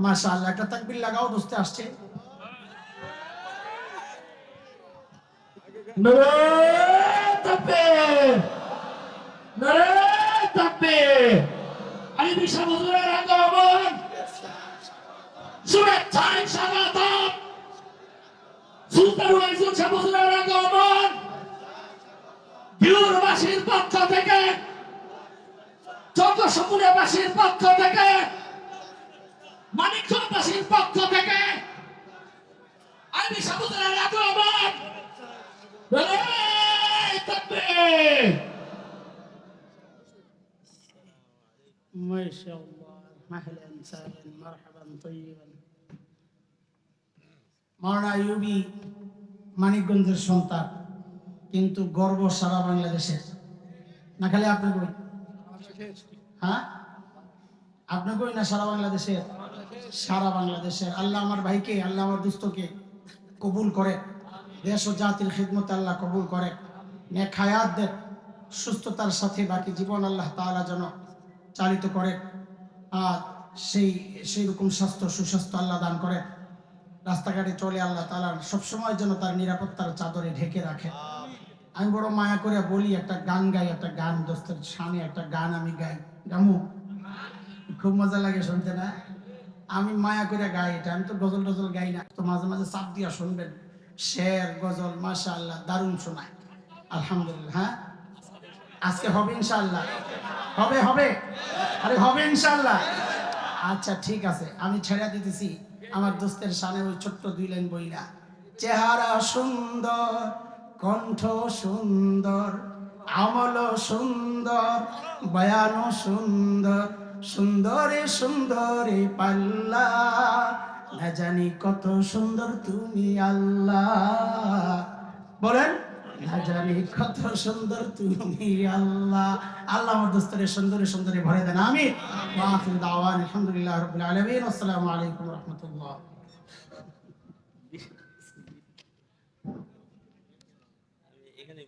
মাশাআল্লাহ, একটা তাকবীর লাগাও, দোস্তে আসছে। নারে তাকবীর, নারে তাকবীর। আইবি সাহেব হুজুরের আগমন, শুভেচ্ছায় স্বাগতম। সুলতান ওয়াইজুল সাহেব হুজুরের আগমন, বিউরবাসীর পক্ষ থেকে, চন্দ্রশকুলিয়াবাসীর পক্ষ থেকে, মানিকগঞ্জবাসীর পক্ষ থেকে আইবি সাহেব হুজুরের আগমন। নারে তাকবীর। মাশাআল্লাহ, মাহলান সাহলান মারহাবান তাইয়িবান। মাওলানা আইয়ুবী মানিকগঞ্জের সন্তান, কিন্তু গর্ব সারা বাংলাদেশের। না খালি আপনি কই? হ্যাঁ, আপনি কই না সারা বাংলাদেশের? সারা বাংলাদেশের। আল্লাহ আমার ভাইকে, আল্লাহ আমার দোস্তকে কবুল করে, দেশ ও জাতির খিদমতে আল্লাহ কবুল করে, নেক হায়াত দেন, সুস্থতার সাথে বাকি জীবন আল্লাহ তাআলা যেন চালিত করে। আর সেই রকম স্বাস্থ্য, সুস্বাস্থ্য আল্লাহ দান করে। রাস্তাঘাটে চলে আল্লাহ তাআলা সবসময় যেন তার নিরাপত্তার চাদরে ঢেকে রাখে। আমি বড় মায়া করে বলি, একটা গান গাই, একটা গান দোস্তের সামনে, একটা গান আমি গাই, গামু, খুব মজা লাগে শুনতে না? আমি মায়া করে গাই এটা। আমি তো গজল টজল গাই না, তো মাঝে মাঝে চাপ দিয়া শুনবেন। শের গজল মাশাআল্লাহ দারুণ শোনায়, আলহামদুলিল্লাহ। হ্যাঁ, আজকে হবে ইনশাআল্লাহ, হবে হবে, আরে হবে ইনশাআল্লাহ। আচ্ছা ঠিক আছে, আমি ছেড়ে দিতেছি আমার দোস্তের সামনে ওই ছোট্ট 2 লাইন বইলা। চেহারা সুন্দর, কণ্ঠ সুন্দর, আমল সুন্দর, বয়ানও সুন্দর, সুন্দরে সুন্দরে পাল্লা, না জানি কত সুন্দর তুমি আল্লাহ। বলেন, না জানি কত সুন্দর তুমি আল্লাহ। আল্লাহ আমার দোস্তরে সুন্দরে সুন্দরে ভরে দেন, আমিন। ওয়া আখিরু দাওয়ানা আলহামদুলিল্লাহি রাব্বিল আলামিন। আসসালামু আলাইকুম ওয়া রাহমাতুল্লাহ। এখানে